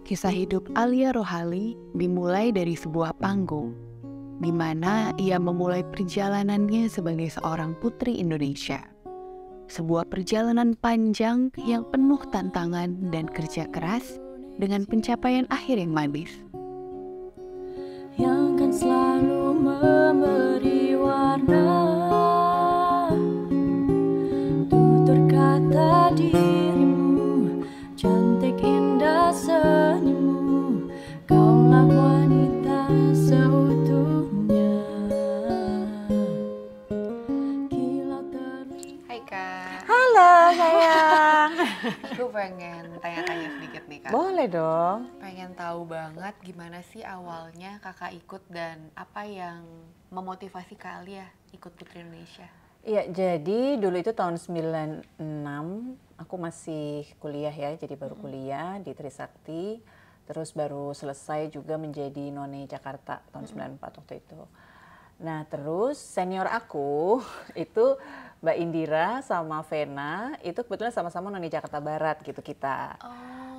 Kisah hidup Alia Rohali dimulai dari sebuah panggung, di mana ia memulai perjalanannya sebagai seorang putri Indonesia. Sebuah perjalanan panjang yang penuh tantangan dan kerja keras dengan pencapaian akhir yang manis. Yang kan selalu memberi warna tutur kata dirimu, cantik indah senyummu, kaulah wanita seutuhnya. Kilau terus. Hai Kak, Halo sayang. aku pengen tanya-tanya sedikit nih Kak. Boleh dong. Pengen tahu banget gimana sih awalnya Kakak ikut dan apa yang memotivasi Kak Alia ikut Putri Indonesia? Iya, jadi dulu itu tahun 96, aku masih kuliah ya, jadi baru kuliah di Trisakti. Terus baru selesai juga menjadi None Jakarta tahun 94 waktu itu. Nah terus senior aku itu Mbak Indira sama Vena, itu kebetulan sama-sama None Jakarta Barat gitu kita.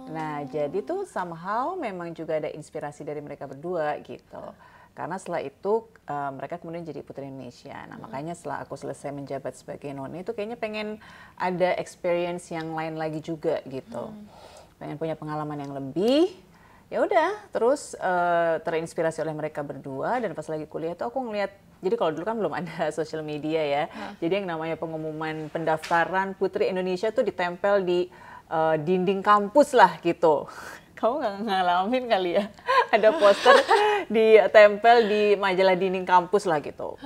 Nah jadi tuh somehow memang juga ada inspirasi dari mereka berdua gitu. Karena setelah itu mereka kemudian jadi Putri Indonesia. Nah makanya setelah aku selesai menjabat sebagai None itu kayaknya pengen ada experience yang lain lagi juga gitu. Pengen punya pengalaman yang lebih. Ya udah, terus terinspirasi oleh mereka berdua dan pas lagi kuliah tuh aku ngeliat, jadi kalau dulu kan belum ada social media ya. Jadi yang namanya pengumuman pendaftaran Putri Indonesia tuh ditempel di dinding kampus lah gitu. Kamu nggak ngalamin kali ya? Ada poster ditempel di majalah dinding kampus lah gitu.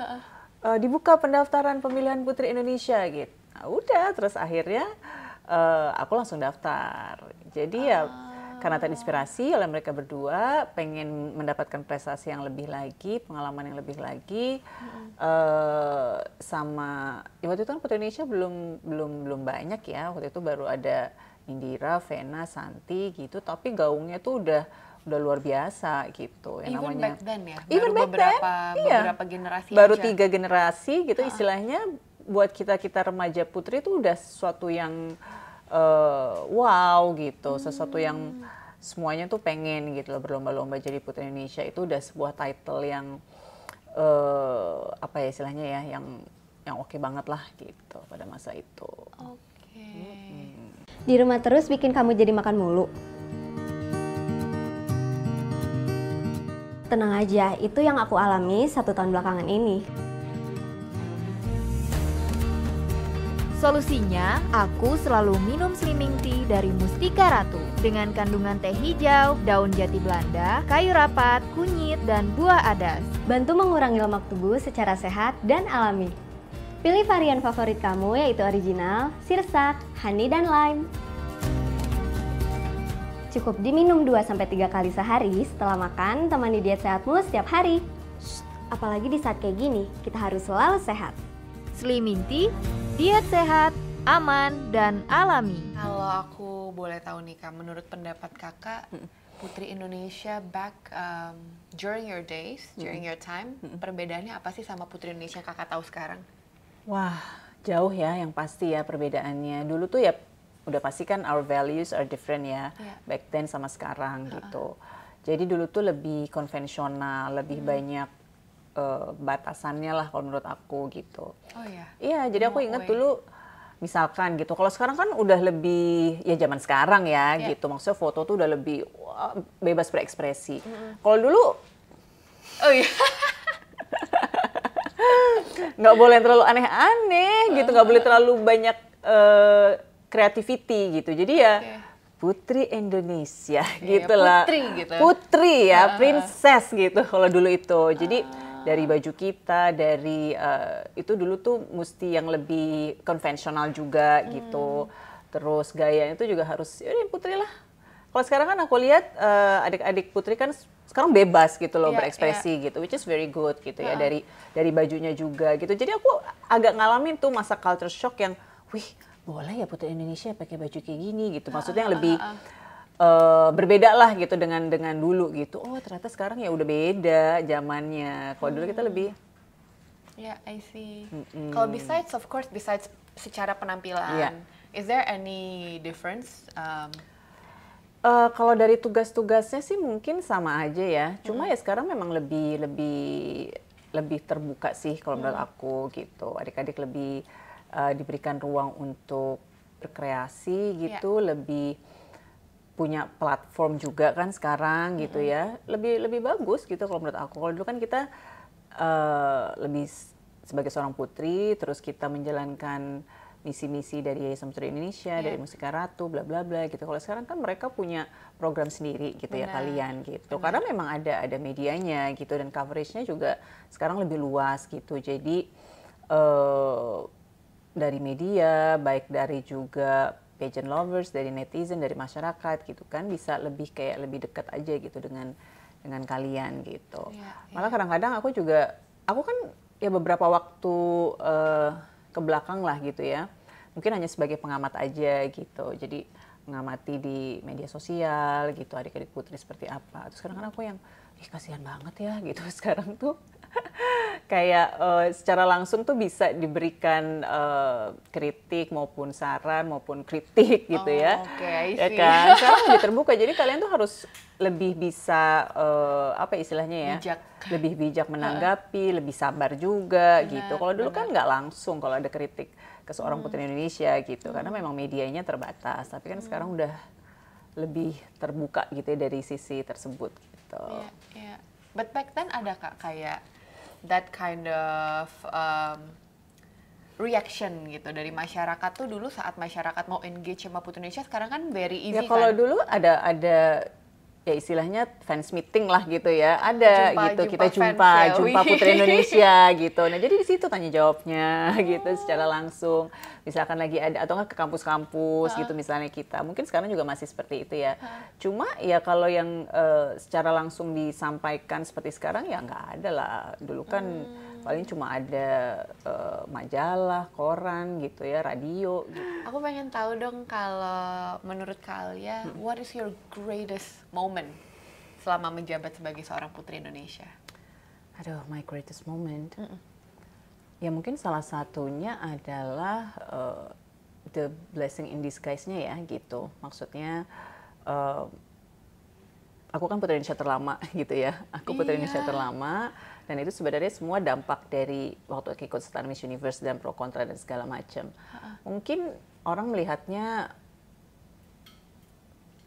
Dibuka pendaftaran pemilihan Putri Indonesia gitu. Nah, udah, terus akhirnya aku langsung daftar. Jadi ya karena terinspirasi oleh mereka berdua, pengen mendapatkan prestasi yang lebih lagi, pengalaman yang lebih lagi, sama waktu itu kan Putri Indonesia belum banyak ya. Waktu itu baru ada Indira, Vena, Santi gitu, tapi gaungnya tuh udah luar biasa gitu. Yang namanya back then ya? Even Baru back then, beberapa generasi baru aja? 3 generasi gitu istilahnya. Buat kita remaja putri itu udah sesuatu yang wow gitu, sesuatu yang semuanya tuh pengen gitu loh, berlomba-lomba jadi Putri Indonesia. Itu udah sebuah title yang apa ya istilahnya ya, yang oke banget lah gitu pada masa itu. Oke. Di rumah terus bikin kamu jadi makan mulu? Tenang aja, itu yang aku alami 1 tahun belakangan ini. Solusinya, aku selalu minum Slimming Tea dari Mustika Ratu dengan kandungan teh hijau, daun jati Belanda, kayu rapat, kunyit, dan buah adas. Bantu mengurangi lemak tubuh secara sehat dan alami. Pilih varian favorit kamu yaitu original, sirsak, honey, dan lime. Cukup diminum 2-3 kali sehari setelah makan, temani diet sehatmu setiap hari. Apalagi di saat kayak gini, kita harus selalu sehat. Slimming Tea, diet sehat, aman, dan alami. Kalau aku boleh tahu nih Kak, menurut pendapat Kakak, Putri Indonesia back during your days, during your time, perbedaannya apa sih sama Putri Indonesia Kakak tahu sekarang? Wah, jauh ya yang pasti ya perbedaannya. Dulu tuh ya udah pasti kan our values are different ya, back then sama sekarang gitu. Jadi dulu tuh lebih konvensional, lebih banyak batasannya lah kalau menurut aku gitu. Oh iya? Iya, jadi aku ingat dulu misalkan gitu, kalau sekarang kan udah lebih, ya zaman sekarang ya gitu, maksudnya foto tuh udah lebih bebas berekspresi. Kalau dulu, Oh iya? nggak boleh terlalu aneh-aneh gitu, nggak boleh terlalu banyak creativity gitu. Jadi ya Putri Indonesia gitu lah. Putri gitu. Putri ya, princess gitu kalau dulu itu. Jadi dari baju kita, dari itu dulu tuh mesti yang lebih konvensional juga gitu. Terus gayanya itu juga harus, ya Putri lah. Kalau sekarang kan aku lihat adik-adik Putri kan sekarang bebas gitu loh berekspresi gitu, which is very good gitu ya, dari bajunya juga gitu. Jadi aku agak ngalamin tuh masa culture shock yang, wih boleh ya Putri Indonesia pakai baju kayak gini gitu. Maksudnya yang lebih berbeda lah gitu dengan dulu gitu. Oh ternyata sekarang ya udah beda zamannya. Kalau dulu kita lebih Ya, I see. Kalau besides, of course, besides secara penampilan, is there any difference Kalau dari tugas-tugasnya sih mungkin sama aja ya. Cuma ya sekarang memang lebih terbuka sih kalau menurut aku gitu. Adik-adik lebih diberikan ruang untuk berkreasi gitu, lebih punya platform juga kan sekarang gitu ya. Lebih bagus gitu kalau menurut aku. Kalau dulu kan kita lebih sebagai seorang putri, terus kita menjalankan misi-misi dari Yayasan Putri Indonesia, dari Mustika Ratu, bla bla bla gitu. Kalau sekarang kan mereka punya program sendiri gitu ya kalian gitu. Karena memang ada medianya gitu dan coveragenya juga sekarang lebih luas gitu. Jadi dari media, baik dari juga pageant lovers, dari netizen, dari masyarakat gitu kan bisa lebih kayak lebih dekat aja gitu dengan kalian gitu. Malah kadang-kadang aku kan ya beberapa waktu ke belakang lah gitu ya. Mungkin hanya sebagai pengamat aja gitu. Jadi mengamati di media sosial gitu adik-adik putri seperti apa. Terus kadang-kadang aku yang kasihan banget ya gitu sekarang tuh. Kayak secara langsung tuh bisa diberikan kritik maupun saran maupun kritik gitu ya. Oke, I Ya see. kan? Sekarang lebih terbuka. Jadi kalian tuh harus lebih bisa apa istilahnya ya? Bijak. Lebih bijak menanggapi, lebih sabar juga gitu. Kalau dulu kan nggak langsung kalau ada kritik ke seorang putri Indonesia gitu. Karena memang medianya terbatas. Tapi kan sekarang udah lebih terbuka gitu ya dari sisi tersebut gitu. Yeah. But back then ada Kak kayak that kind of reaction gitu dari masyarakat tuh dulu saat masyarakat mau engage sama Putri Indonesia sekarang kan very easy Ya kalau kan? dulu ada ya istilahnya fans meeting lah gitu ya, ada gitu kita fans jumpa ya, Putri Indonesia gitu. Nah jadi di situ tanya jawabnya gitu secara langsung. Misalkan lagi ada atau nggak ke kampus-kampus gitu misalnya kita. Mungkin sekarang juga masih seperti itu ya. Cuma ya kalau yang secara langsung disampaikan seperti sekarang ya nggak ada lah. Dulu kan paling cuma ada majalah, koran gitu ya, radio gitu. Aku pengen tahu dong kalau menurut kalian what is your greatest moment selama menjabat sebagai seorang Putri Indonesia? Aduh, my greatest moment. Ya mungkin salah satunya adalah the blessing in disguise-nya ya gitu. Maksudnya aku kan Putri Indonesia terlama gitu ya. Aku Putri Indonesia terlama dan itu sebenarnya semua dampak dari waktu ikut Setara Miss Universe dan pro kontra dan segala macam. Mungkin orang melihatnya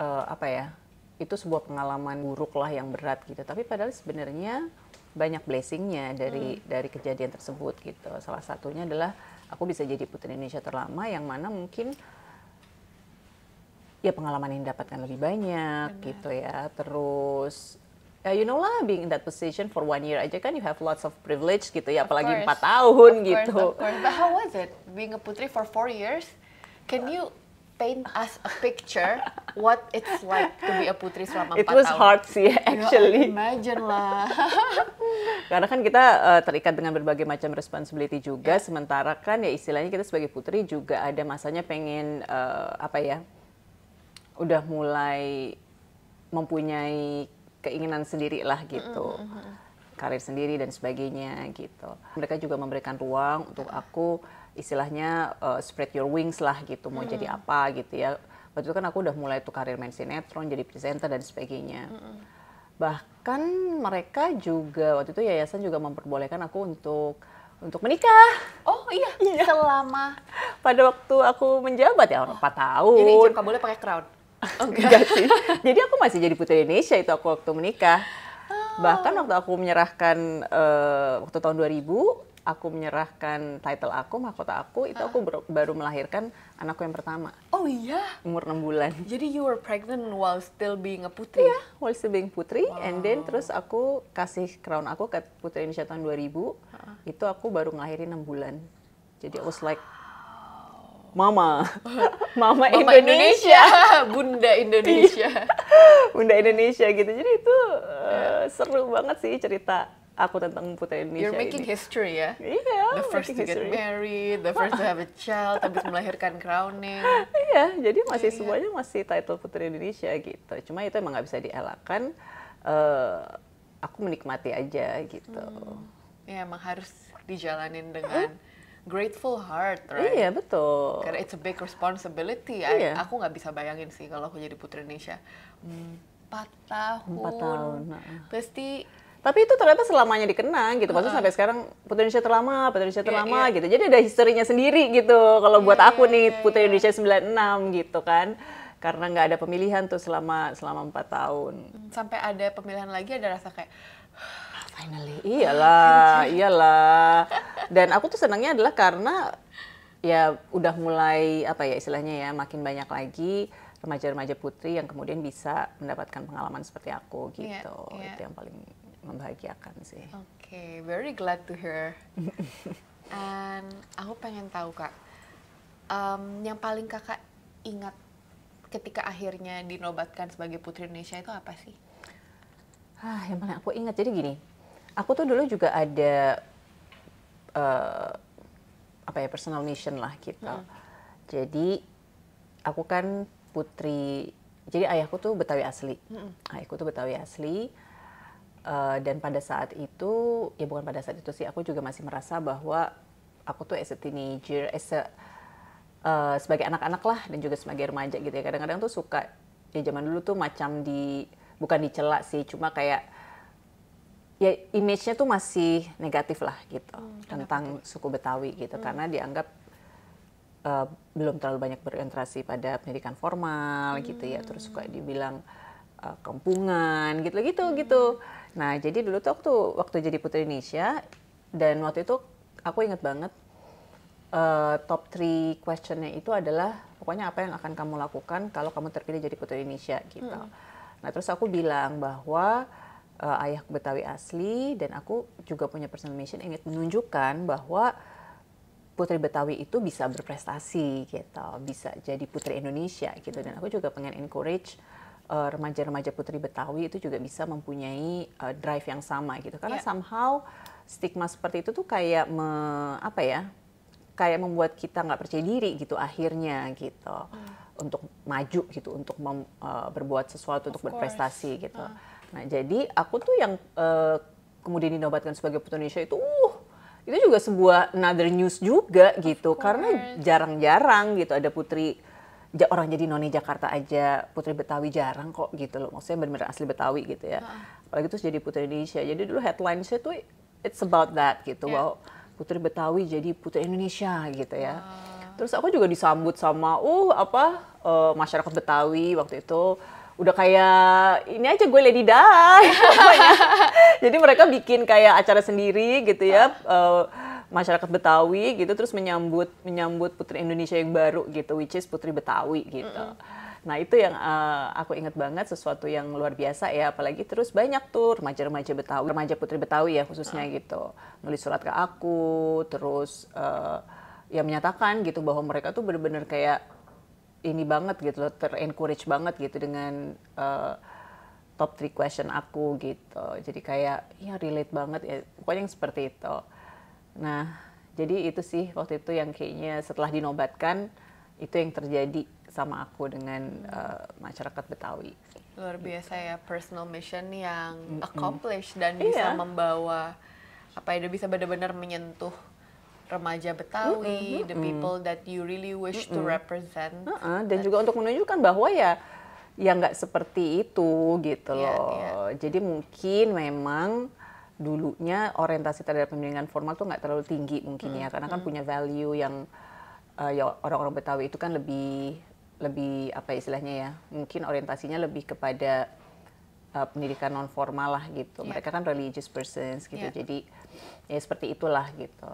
apa ya? Itu sebuah pengalaman buruk lah yang berat gitu. Tapi padahal sebenarnya banyak blessing-nya dari kejadian tersebut gitu. Salah satunya adalah aku bisa jadi Putri Indonesia terlama yang mana mungkin ya pengalaman yang didapatkan lebih banyak gitu ya. Terus you know lah, being in that position for 1 year aja kan you have lots of privilege gitu ya, apalagi 4 tahun gitu. Of course. But how was it being a Putri for 4 years? Can you paint us a picture what it's like to be a Putri selama 4 tahun? It was hard sih actually. Imagine lah. Karena kan kita terikat dengan berbagai macam responsibility juga, sementara kan ya istilahnya kita sebagai putri juga ada masanya pengen apa ya, udah mulai mempunyai keinginan sendiri lah gitu, karir sendiri dan sebagainya gitu. Mereka juga memberikan ruang untuk aku istilahnya spread your wings lah gitu, mau jadi apa gitu ya. Waktu itu kan aku udah mulai tuh karir main sinetron, jadi presenter dan sebagainya. Bahkan mereka juga waktu itu yayasan juga memperbolehkan aku untuk menikah. Oh iya, selama Pada waktu aku menjabat ya 4 tahun. jadi ijab kabulnya pakai crown. Enggak sih. Jadi aku masih jadi Putri Indonesia itu aku waktu menikah. Bahkan waktu aku menyerahkan waktu tahun 2000 aku menyerahkan title aku, mahkota aku, itu aku baru melahirkan anakku yang pertama. Oh iya. Umur 6 bulan. Jadi you were pregnant while still being a Putri. Iya, while still being putri, and then terus aku kasih crown aku ke Putri Indonesia tahun 2000. Itu aku baru ngelahirin 6 bulan. Jadi I was like Mama Indonesia. Bunda Indonesia. Bunda Indonesia gitu. Jadi itu seru banget sih cerita aku tentang Putri Indonesia. You're making ini. history ya. Iya. The first to making get history. married, the first to have a child, habis melahirkan crowning. Iya, jadi masih semuanya masih title Putri Indonesia gitu. Cuma itu emang nggak bisa dielakkan. Aku menikmati aja gitu. Ya emang harus dijalanin dengan grateful heart, right? Iya, betul. Karena it's a big responsibility. Iya. Aku nggak bisa bayangin sih kalau aku jadi Putri Indonesia. 4 tahun. 4 tahun. Pasti Tapi itu ternyata selamanya dikenang gitu. Maksudnya sampai sekarang Putri Indonesia terlama gitu. Jadi ada historinya sendiri gitu. Kalau buat aku nih Putri Indonesia 96 gitu kan. Karena nggak ada pemilihan tuh selama 4 tahun. sampai ada pemilihan lagi ada rasa kayak Finally, iyalah. Dan aku tuh senangnya adalah karena ya udah mulai apa ya istilahnya ya makin banyak lagi remaja-remaja putri yang kemudian bisa mendapatkan pengalaman seperti aku gitu. Itu yang paling membahagiakan sih. Oke, very glad to hear. And aku pengen tahu Kak, yang paling Kakak ingat ketika akhirnya dinobatkan sebagai Putri Indonesia itu apa sih? Yang paling aku ingat jadi gini, aku tuh dulu juga ada apa ya personal mission lah gitu. Jadi aku kan putri, jadi ayahku tuh Betawi asli, ayahku tuh Betawi asli. Dan pada saat itu, ya bukan pada saat itu sih, aku juga masih merasa bahwa aku tuh as a teenager, sebagai anak-anak lah dan juga sebagai remaja gitu ya. Kadang-kadang tuh suka, ya zaman dulu tuh macam bukan dicela sih, cuma kayak ya image-nya tuh masih negatif lah gitu tentang suku Betawi gitu. Karena dianggap belum terlalu banyak berorientasi pada pendidikan formal gitu ya. Terus suka dibilang kampungan gitu. Nah, jadi dulu tuh waktu jadi Putri Indonesia, dan waktu itu aku ingat banget top 3 questionnya itu adalah pokoknya apa yang akan kamu lakukan kalau kamu terpilih jadi Putri Indonesia gitu. Nah, terus aku bilang bahwa ayahku Betawi asli dan aku juga punya personal mission ingin menunjukkan bahwa Putri Betawi itu bisa berprestasi gitu, bisa jadi Putri Indonesia gitu. Dan aku juga pengen encourage remaja-remaja Putri Betawi itu juga bisa mempunyai drive yang sama gitu. Karena somehow stigma seperti itu tuh kayak kayak membuat kita nggak percaya diri gitu akhirnya gitu untuk maju gitu, untuk berbuat sesuatu, untuk berprestasi gitu. Nah, jadi aku tuh yang kemudian dinobatkan sebagai Putri Indonesia itu juga sebuah another news juga gitu. Karena jarang-jarang gitu ada putri orang jadi noni Jakarta aja, Putri Betawi jarang kok gitu loh. Maksudnya benar-benar asli Betawi gitu ya. Apalagi terus jadi Putri Indonesia. Jadi dulu headline-nya tuh it's about that gitu. Wow, Putri Betawi jadi Putri Indonesia gitu ya. Terus aku juga disambut sama masyarakat Betawi waktu itu. Udah kayak ini aja gue Lady Di. Jadi mereka bikin kayak acara sendiri gitu ya. Masyarakat Betawi gitu terus menyambut Putri Indonesia yang baru gitu, which is Putri Betawi gitu. Nah, itu yang aku ingat banget, sesuatu yang luar biasa ya, apalagi terus banyak tuh remaja-remaja Betawi, remaja Putri Betawi ya khususnya gitu, nulis surat ke aku, terus ya menyatakan gitu bahwa mereka tuh benar-benar kayak ini banget gitu loh, ter-encourage banget gitu dengan top 3 question aku gitu. Jadi kayak ya relate banget ya, pokoknya yang seperti itu. Nah, jadi itu sih waktu itu yang kayaknya setelah dinobatkan itu yang terjadi sama aku dengan masyarakat Betawi. Luar biasa ya, personal mission yang accomplished dan bisa membawa bisa benar-benar menyentuh remaja Betawi, the people that you really wish to represent. Dan juga untuk menunjukkan bahwa ya nggak seperti itu gitu loh. Jadi mungkin memang dulunya orientasi terhadap pendidikan formal tuh nggak terlalu tinggi mungkin ya, karena kan punya value yang ya orang-orang Betawi itu kan lebih apa istilahnya ya, mungkin orientasinya lebih kepada pendidikan non formal lah gitu. Mereka kan religious persons gitu, jadi ya seperti itulah gitu.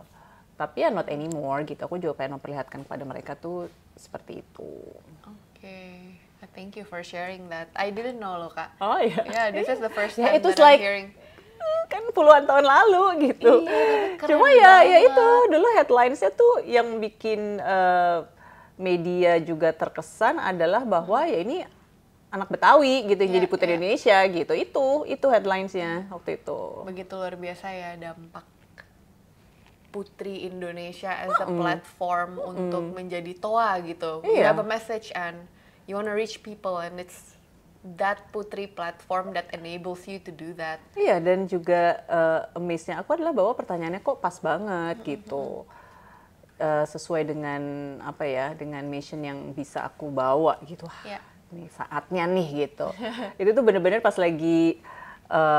Tapi ya not anymore gitu. Aku juga pengen memperlihatkan kepada mereka tuh seperti itu. Okay. Thank you for sharing that. I didn't know loh Kak. Oh iya. Yeah, this is the first time itu that I'm hearing. Kan puluhan tahun lalu gitu. Cuma ya itu dulu headlines-nya tuh yang bikin media juga terkesan adalah bahwa ya ini anak Betawi gitu yang jadi Putri Indonesia gitu. Itu headlines-nya waktu itu. Begitu luar biasa ya dampak Putri Indonesia as a platform untuk menjadi toa gitu. You have a message and you wanna reach people, and it's that Putri platform that enables you to do that. Iya, dan juga amaze-nya aku adalah bahwa pertanyaannya kok pas banget gitu. sesuai dengan apa ya, dengan mission yang bisa aku bawa gitu. Wah, ini saatnya nih gitu. Itu tuh bener-bener pas lagi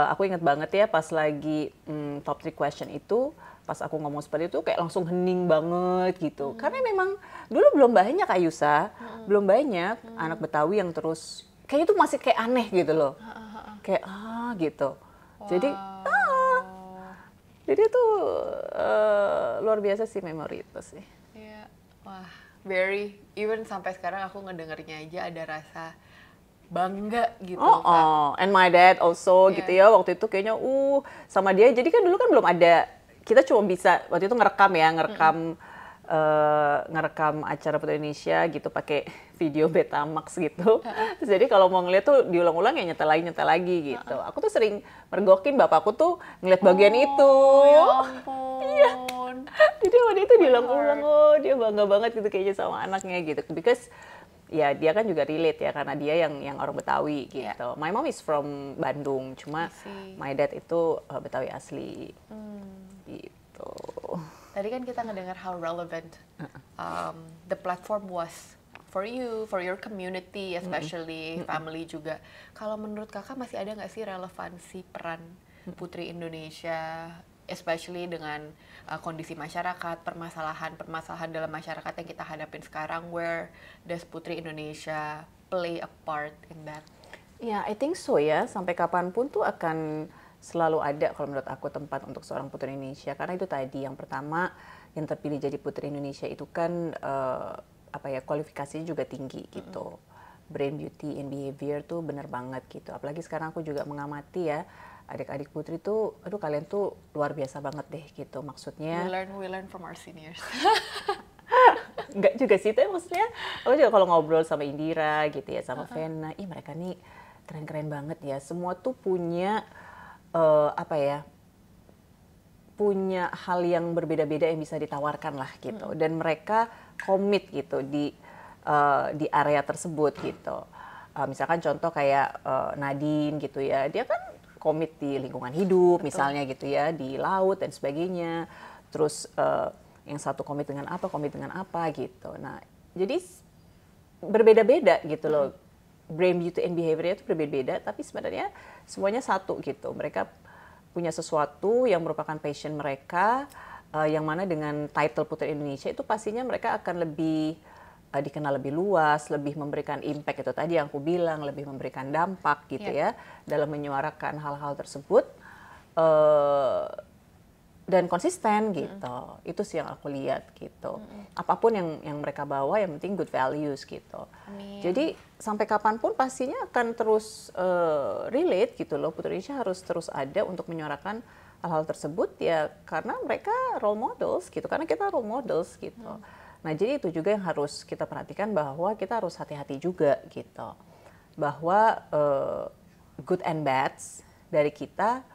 aku ingat banget ya pas lagi top 3 question itu, pas aku ngomong seperti itu kayak langsung hening banget gitu. Karena memang dulu belum banyak Ayusa, belum banyak anak Betawi yang terus kayaknya itu masih kayak aneh gitu loh. Kayak gitu. Jadi itu luar biasa sih memori itu sih. Iya, wah, very, even sampai sekarang aku ngedengernya aja ada rasa bangga gitu. And my dad also gitu ya, waktu itu kayaknya sama dia. Jadi kan dulu kan belum ada, kita cuma bisa waktu itu ngerekam acara Putri Indonesia gitu pakai video Betamax gitu. Terus jadi kalau mau ngeliat tuh diulang-ulang ya nyetel lagi gitu. Aku tuh sering mergokin bapakku tuh ngeliat bagian itu. Ya ampun. Iya. Jadi waktu itu diulang-ulang, dia bangga banget gitu kayaknya sama anaknya gitu. Because ya dia kan juga relate ya karena dia yang orang Betawi gitu. My mom is from Bandung, cuma my dad itu Betawi asli. Gitu. Tadi kan kita ngedengar how relevant the platform was for you, for your community, especially family juga. Kalau menurut kakak masih ada nggak sih relevansi peran Putri Indonesia, especially dengan kondisi masyarakat, permasalahan dalam masyarakat yang kita hadapin sekarang, where does Putri Indonesia play a part in that? Ya, I think so ya. Sampai kapanpun tuh akan selalu ada kalau menurut aku tempat untuk seorang Putri Indonesia. Karena itu tadi yang pertama yang terpilih jadi Putri Indonesia itu kan kualifikasinya juga tinggi gitu. Brain, beauty, and behavior tuh bener banget gitu. Apalagi sekarang aku juga mengamati ya adik-adik Putri tuh, aduh kalian tuh luar biasa banget deh gitu. Maksudnya we learn from our seniors. Enggak juga sih, tapi maksudnya aku juga kalau ngobrol sama Indira gitu ya, sama Vena, mereka nih keren-keren banget ya. Semua tuh punya punya hal yang berbeda-beda yang bisa ditawarkan lah gitu. Dan mereka komit gitu di area tersebut gitu. Misalkan contoh kayak Nadine gitu ya, dia kan komit di lingkungan hidup misalnya gitu ya, di laut dan sebagainya. Terus yang satu komit dengan apa gitu. Nah, jadi berbeda-beda gitu loh. Brain, beauty, and behavior itu berbeda-beda, tapi sebenarnya semuanya satu gitu. Mereka punya sesuatu yang merupakan passion mereka, yang mana dengan title Putri Indonesia itu pastinya mereka akan lebih dikenal lebih luas, lebih memberikan impact, itu tadi yang aku bilang, lebih memberikan dampak gitu ya dalam menyuarakan hal-hal tersebut. Dan konsisten gitu, itu sih yang aku lihat gitu. Apapun yang mereka bawa, yang penting good values gitu. Jadi sampai kapanpun pastinya akan terus relate gitu loh. Putri Indonesia harus terus ada untuk menyuarakan hal-hal tersebut ya, karena mereka role models gitu, karena kita role models gitu. Nah jadi itu juga yang harus kita perhatikan, bahwa kita harus hati-hati juga gitu, bahwa good and bads dari kita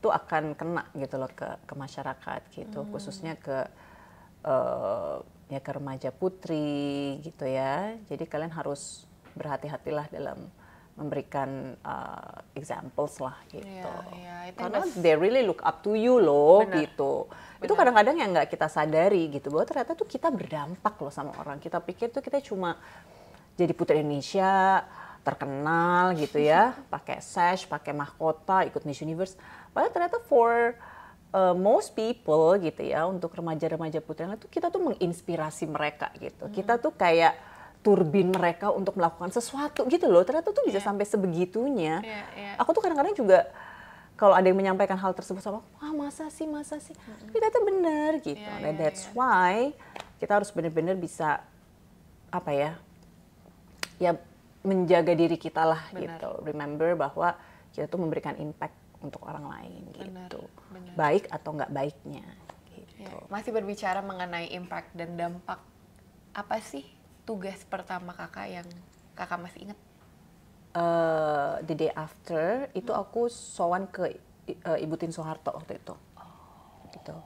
itu akan kena gitu loh ke masyarakat gitu, khususnya ke remaja putri gitu ya. Jadi kalian harus berhati-hatilah dalam memberikan examples lah gitu. Karena they really look up to you loh gitu. Itu kadang-kadang yang nggak kita sadari gitu, bahwa ternyata tuh kita berdampak loh sama orang. Kita pikir tuh kita cuma jadi Putri Indonesia, terkenal gitu ya, pakai sash, pakai mahkota, ikut Miss Universe. Padahal ternyata for most people gitu ya, untuk remaja-remaja putri itu kita tuh menginspirasi mereka gitu. Kita tuh kayak turbin mereka untuk melakukan sesuatu gitu loh. Ternyata tuh bisa sampai sebegitunya. Aku tuh kadang-kadang juga kalau ada yang menyampaikan hal tersebut sama aku, masa sih. Tapi ternyata benar gitu. Dan that's why kita harus benar-benar bisa menjaga diri kita lah gitu. Remember bahwa kita tuh memberikan impact untuk orang lain gitu. Baik atau nggak baiknya gitu. Masih berbicara mengenai impact dan dampak, apa sih tugas pertama kakak yang kakak masih ingat? The day after itu aku sowan ke Ibu Tin Soeharto waktu itu. Gitu.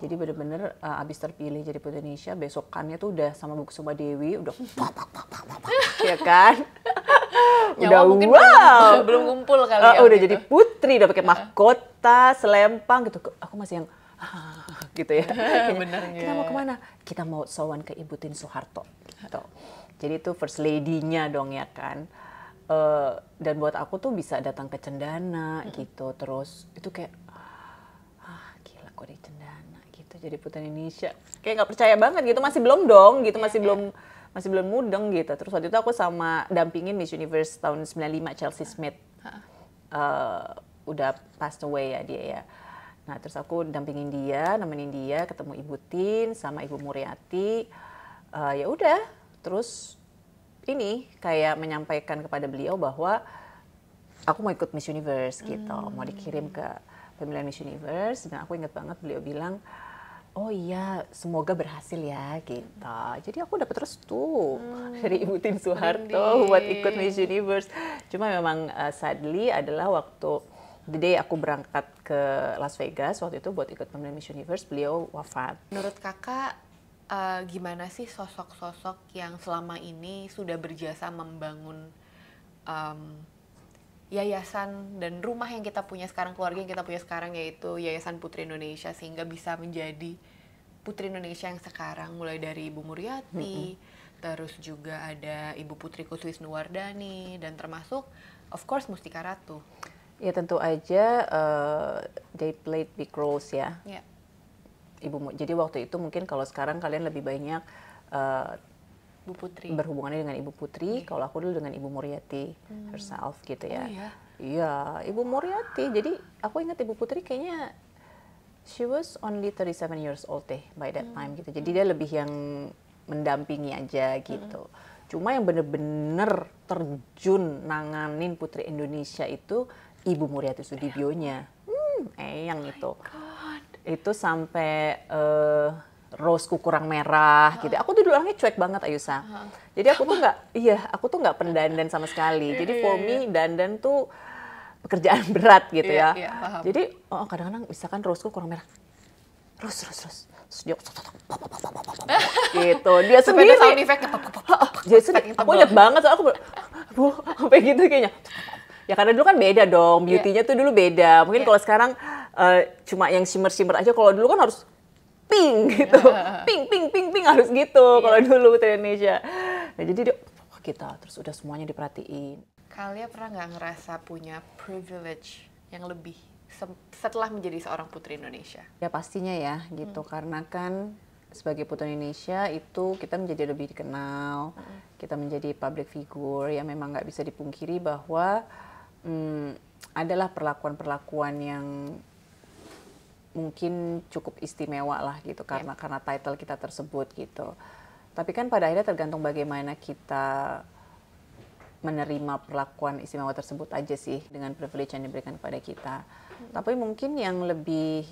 Jadi bener-bener abis terpilih jadi Putri Indonesia, besokannya tuh udah sama Bu Kusuma Dewi, udah ya kan? Udah mungkin belum kumpul kali ya. Udah gitu. Jadi putri, udah pakai mahkota, selempang gitu. Aku masih yang gitu ya. Benernya. Kita mau kemana? Kita mau sowan ke Ibu Tien Soeharto. Gitu. Jadi itu first lady-nya dong ya kan. Dan buat aku tuh bisa datang ke Cendana gitu. Terus itu kayak, gila kok di Cendana gitu. Jadi Putri Indonesia. Kayak nggak percaya banget gitu. Masih belum dong gitu. Masih belum mudeng gitu. Terus waktu itu aku sama dampingin Miss Universe tahun 95 Chelsea Smith. Udah passed away ya dia ya. Nah terus aku dampingin dia, nemenin dia, ketemu Ibu Tien sama Ibu Muriati. Ya udah, terus ini kayak menyampaikan kepada beliau bahwa aku mau ikut Miss Universe gitu, mau dikirim ke pemilihan Miss Universe. Dan aku ingat banget beliau bilang, oh iya semoga berhasil ya gitu. Jadi aku dapat restu dari Ibu Tien Soeharto buat ikut Miss Universe. Cuma memang sadly adalah waktu the day aku berangkat ke Las Vegas waktu itu buat ikut pemilihan Miss Universe, beliau wafat. Menurut kakak, gimana sih sosok-sosok yang selama ini sudah berjasa membangun yayasan dan rumah yang kita punya sekarang, keluarga yang kita punya sekarang, yaitu Yayasan Putri Indonesia, sehingga bisa menjadi Putri Indonesia yang sekarang, mulai dari Ibu Muriati, terus juga ada Ibu Putri Kuswisnuwardani, dan termasuk of course Mustika Ratu. Ya tentu aja they played big roles ya. Yeah. Jadi waktu itu mungkin kalau sekarang kalian lebih banyak Bu Putri. berhubungannya dengan Ibu Putri, kalau aku dulu dengan Ibu Muriati herself gitu ya. Oh iya? Iya, Ibu Muriati. Jadi aku ingat Ibu Putri kayaknya she was only 37 years old by that time gitu. Jadi dia lebih yang mendampingi aja gitu. Cuma yang bener-bener terjun nanganin Putri Indonesia itu Ibu Muriati Sudibyonya. Yang itu. Itu sampai roseku kurang merah gitu. Aku tuh dulu orangnya cuek banget Ayusa. Jadi aku tuh nggak pendandan sama sekali. Jadi for me dandan tuh pekerjaan berat gitu ya. Jadi kadang-kadang misalkan roseku kurang merah. Terus dia gitu. Dia sendiri. Sound effect-nya. Jadi aku inget banget, aku sampai gitu kayaknya. Ya karena dulu kan beda dong, beauty-nya tuh dulu beda. Mungkin kalau sekarang cuma yang shimmer-shimmer aja. Kalau dulu kan harus pink gitu, pink harus gitu. Kalau dulu Putri Indonesia. Nah jadi dia kita terus udah semuanya diperhatiin. Kalian pernah nggak ngerasa punya privilege yang lebih setelah menjadi seorang Putri Indonesia? Ya pastinya ya gitu, karena kan sebagai Putri Indonesia itu kita menjadi lebih dikenal, kita menjadi public figure. Ya memang nggak bisa dipungkiri bahwa adalah perlakuan-perlakuan yang mungkin cukup istimewa lah gitu karena title kita tersebut gitu. Tapi kan pada akhirnya tergantung bagaimana kita menerima perlakuan istimewa tersebut aja sih dengan privilege yang diberikan kepada kita. Tapi mungkin yang lebih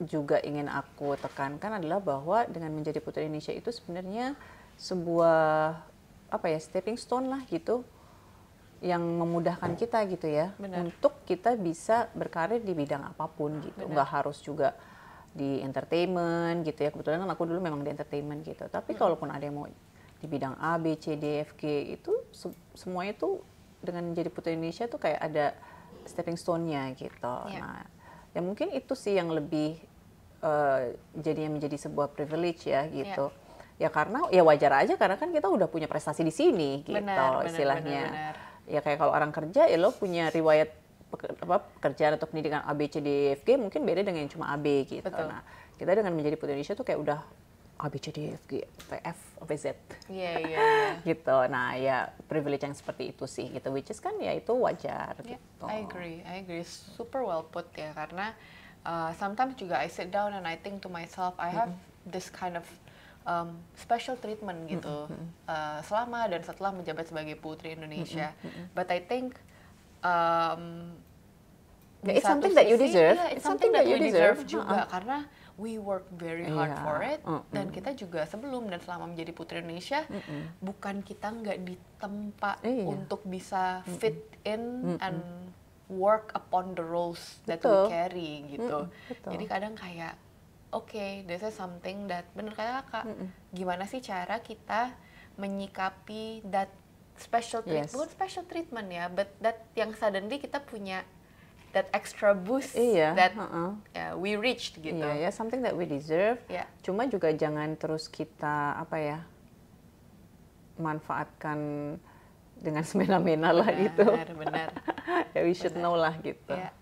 juga ingin aku tekankan adalah bahwa dengan menjadi Putri Indonesia itu sebenarnya sebuah stepping stone lah gitu yang memudahkan kita gitu ya. Benar. Untuk kita bisa berkarir di bidang apapun gitu. Nggak harus juga di entertainment gitu ya. Kebetulan kan aku dulu memang di entertainment gitu. Tapi kalaupun ada yang mau di bidang A, B, C, D, F, G itu semuanya tuh dengan menjadi Putri Indonesia tuh kayak ada stepping stone-nya gitu. Nah, ya mungkin itu sih yang lebih jadinya menjadi sebuah privilege ya gitu. Ya karena ya wajar aja karena kan kita udah punya prestasi di sini gitu istilahnya. Benar. Ya kayak kalau orang kerja ya lo punya riwayat pekerjaan atau pendidikan A, B, C, D, F, G mungkin beda dengan yang cuma A, B gitu. Betul. Nah, kita dengan menjadi Putri Indonesia tuh kayak udah A, B, C, D, F, G, F, sampai Z. Iya. Gitu. Nah, ya privilege yang seperti itu sih gitu. Which is kan ya itu wajar gitu. I agree. Super well put ya, karena sometimes juga I sit down and I think to myself, I have this kind of special treatment gitu selama dan setelah menjabat sebagai Putri Indonesia. But I think it's something that you deserve. It's something that we deserve juga karena we work very hard for it. Dan kita juga sebelum dan selama menjadi Putri Indonesia, bukan kita nggak ditempa untuk bisa fit in and work upon the roles that we carry gitu. Jadi kadang kayak okay, this is something that, bener kata kakak, gimana sih cara kita menyikapi that special treatment, bukan special treatment ya, but that yang suddenly kita punya that extra boost Iya, that we reached gitu. Iya, something that we deserve. Yeah. Cuma juga jangan terus kita manfaatkan dengan semena-mena lah gitu. Benar. Ya, we should know lah gitu. Yeah.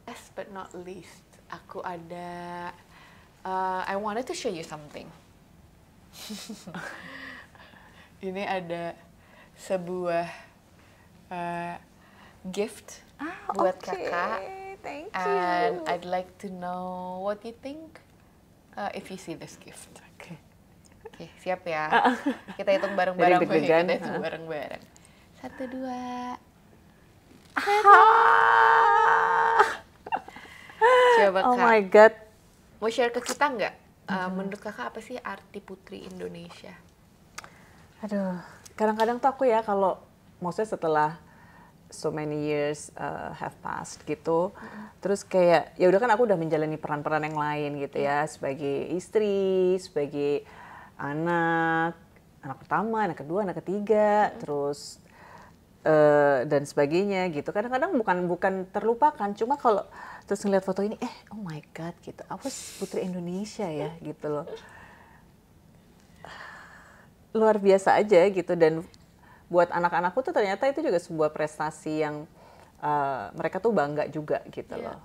Last but not least, aku ada I wanted to show you something. Ini ada sebuah gift buat kakak. Thank you. And I'd like to know what you think if you see this gift. Oke, siap ya. Kita hitung bareng-bareng. Jadi deg-degan. Kita hitung bareng-bareng. 1, 2. Coba Oh Kak, my God. mau share ke kita nggak? Menurut kakak apa sih arti Putri Indonesia? Aduh, kadang-kadang tuh aku ya kalau maksudnya setelah so many years have passed gitu, terus kayak ya udah kan aku udah menjalani peran-peran yang lain gitu ya, sebagai istri, sebagai anak pertama, anak kedua, anak ketiga, terus dan sebagainya gitu. Kadang-kadang bukan terlupakan, cuma kalau terus ngeliat foto ini, oh my God gitu, aku Putri Indonesia ya gitu loh. Luar biasa aja gitu, dan buat anak-anakku tuh ternyata itu juga sebuah prestasi yang mereka tuh bangga juga gitu loh.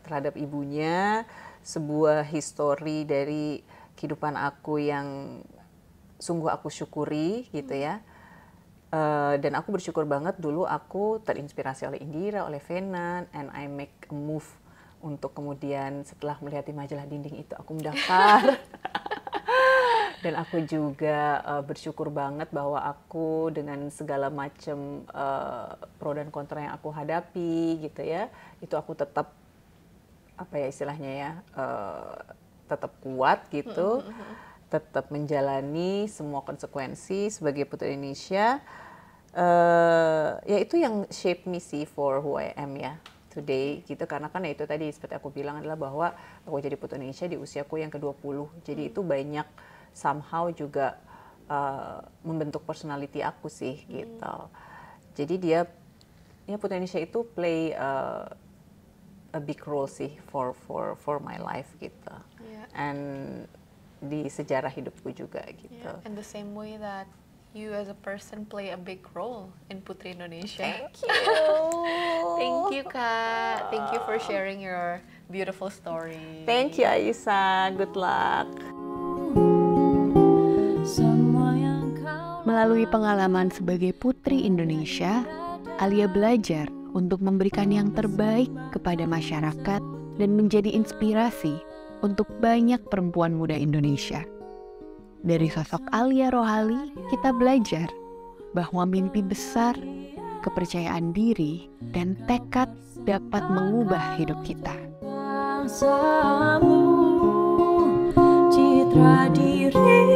Terhadap ibunya, sebuah histori dari kehidupan aku yang sungguh aku syukuri gitu ya. Dan aku bersyukur banget dulu aku terinspirasi oleh Indira, oleh Vena, and I make a move untuk kemudian setelah melihat di majalah dinding itu aku mendaftar. Dan aku juga bersyukur banget bahwa aku dengan segala macam pro dan kontra yang aku hadapi gitu ya, itu aku tetap tetap kuat gitu. Tetap menjalani semua konsekuensi sebagai Putri Indonesia. Ya itu yang shape me sih for who I am ya today gitu, karena kan ya itu tadi seperti aku bilang adalah bahwa aku jadi Putri Indonesia di usiaku yang ke-20. Jadi itu banyak somehow juga membentuk personality aku sih gitu. Jadi dia Putri Indonesia itu play a big role sih for my life gitu. And di sejarah hidupku juga gitu. In the same way that you as a person play a big role in Putri Indonesia. Thank you. Thank you Kak. Thank you for sharing your beautiful story. Thank you Aisyah. Good luck. Melalui pengalaman sebagai Putri Indonesia, Alia belajar untuk memberikan yang terbaik kepada masyarakat dan menjadi inspirasi untuk banyak perempuan muda Indonesia. Dari sosok Alia Rohali, kita belajar bahwa mimpi besar, kepercayaan diri, dan tekad dapat mengubah hidup kita. Bangsamu, citra diri